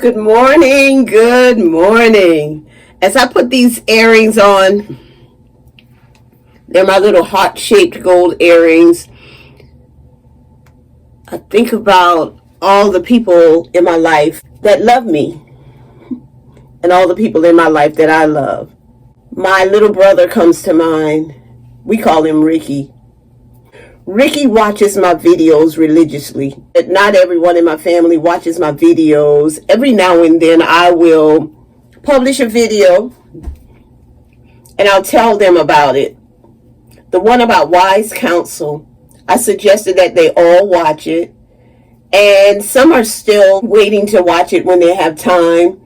Good morning, good morning. As I put these earrings on, they're my little heart-shaped gold earrings. I think about all the people in my life that love me and all the people in my life that I love. My little brother comes to mind. We call him Ricky. Ricky watches my videos religiously. Not everyone in my family watches my videos. Every now and then I will publish a video and I'll tell them about it. The one about wise counsel, I suggested that they all watch it. And some are still waiting to watch it when they have time.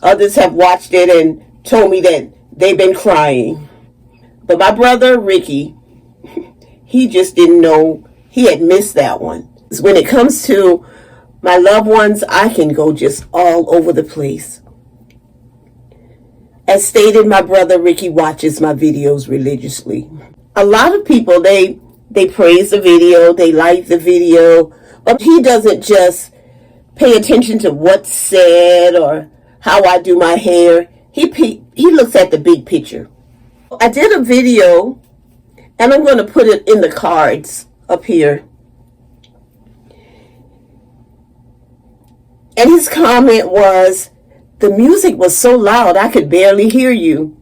Others have watched it and told me that they've been crying. But my brother, Ricky, he just didn't know he had missed that one. When it comes to my loved ones, I can go just all over the place. As stated, my brother Ricky watches my videos religiously. A lot of people, they praise the video, they like the video, but he doesn't just pay attention to what's said or how I do my hair. He looks at the big picture. I did a video, and I'm going to put it in the cards up here. And his comment was, the music was so loud I could barely hear you.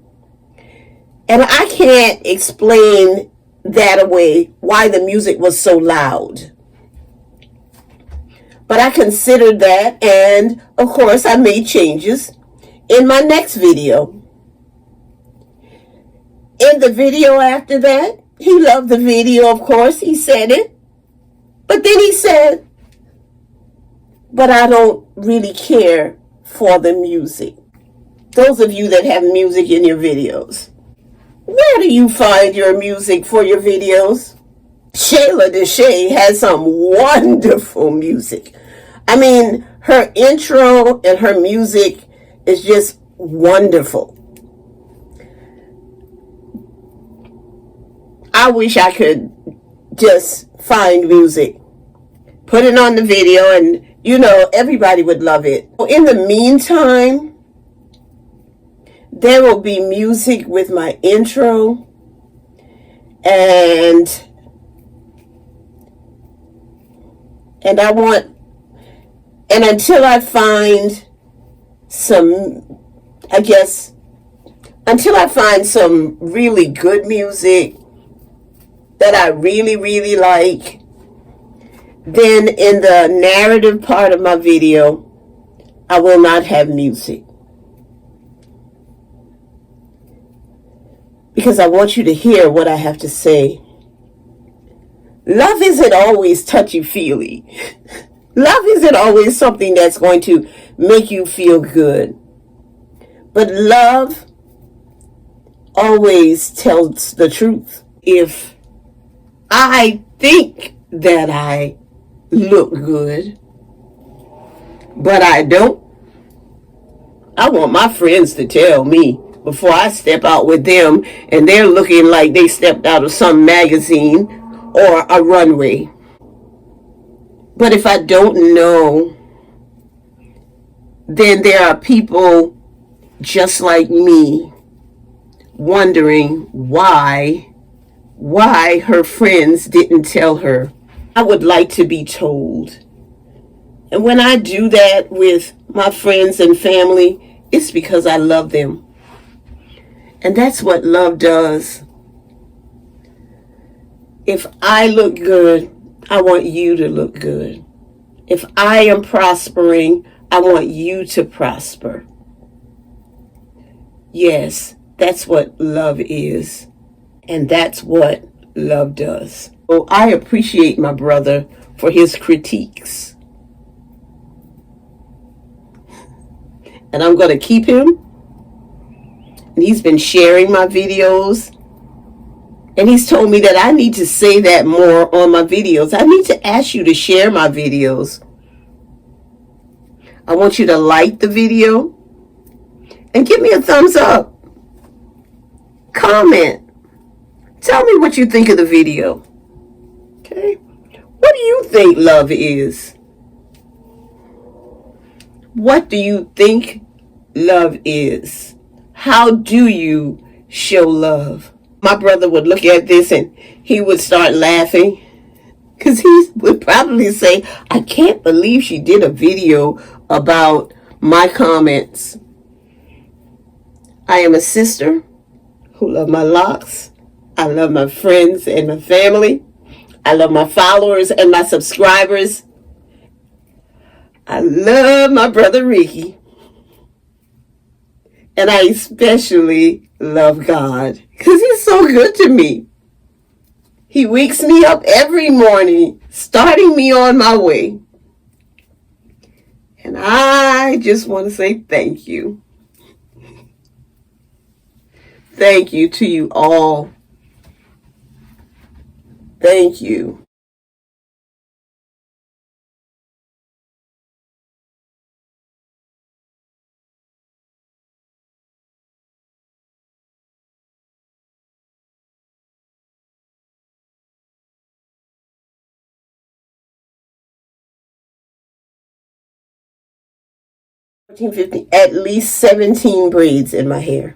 And I can't explain that away, why the music was so loud. But I considered that, and of course I made changes in my next video. In the video after that, he loved the video, of course, he said it. But then he said, but I don't really care for the music. Those of you that have music in your videos, where do you find your music for your videos? Shayla Deshay has some wonderful music. I mean, her intro and her music is just wonderful. I wish I could just find music, put it on the video, and everybody would love it. In the meantime, there will be music with my intro, and until I find some really good music that I really, really like, then in the narrative part of my video, I will not have music. Because I want you to hear what I have to say. Love isn't always touchy-feely. Love isn't always something that's going to make you feel good. But love always tells the truth. If I think that I look good, but I don't, I want my friends to tell me before I step out with them and they're looking like they stepped out of some magazine or a runway. But if I don't know, then there are people just like me wondering why her friends didn't tell her. I would like to be told. And when I do that with my friends and family, it's because I love them. And that's what love does. If I look good, I want you to look good. If I am prospering, I want you to prosper. Yes, that's what love is. And that's what love does. So I appreciate my brother for his critiques. And I'm going to keep him. And he's been sharing my videos. And he's told me that I need to say that more on my videos. I need to ask you to share my videos. I want you to like the video and give me a thumbs up. Comment. Tell me what you think of the video. Okay? What do you think love is? What do you think love is? How do you show love? My brother would look at this and he would start laughing, because he would probably say, I can't believe she did a video about my comments. I am a sister who love my locks. I love my friends and my family. I love my followers and my subscribers. I love my brother Ricky. And I especially love God, because he's so good to me. He wakes me up every morning, starting me on my way. And I just want to say thank you. Thank you to you all. Thank you. At least 17 braids in my hair.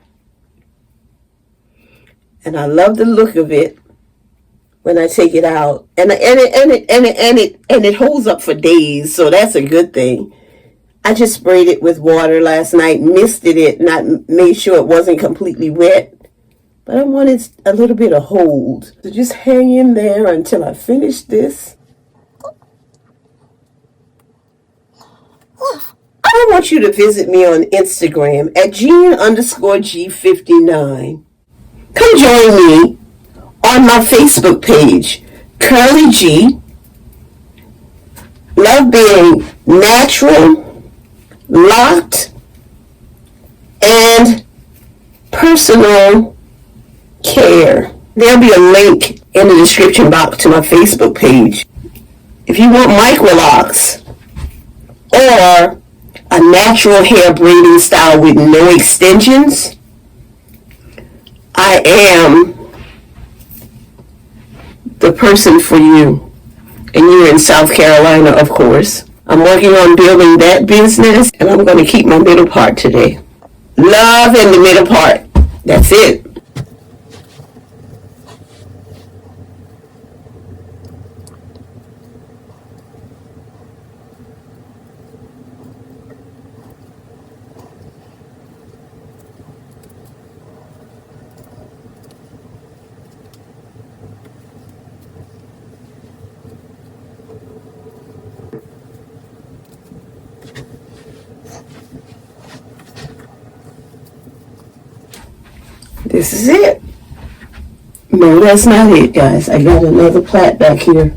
And I love the look of it when I take it out. And it holds up for days, so that's a good thing. I just sprayed it with water last night, misted it, and made sure it wasn't completely wet. But I wanted a little bit of hold. So just hang in there until I finish this. I want you to visit me on Instagram at Jean_G59. Come join me on my Facebook page, Curly G. Love being natural, locked, and personal care. There'll be a link in the description box to my Facebook page. If you want microlocks or a natural hair braiding style with no extensions, I am the person for you. And you're in South Carolina, of course. I'm working on building that business, and I'm going to keep my middle part today. Love in the middle part. That's it. This is it. No, that's not it, guys. I got another plait back here.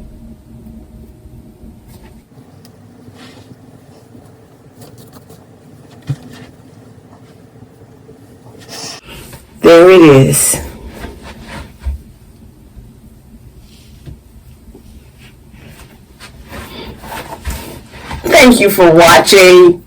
There it is. Thank you for watching.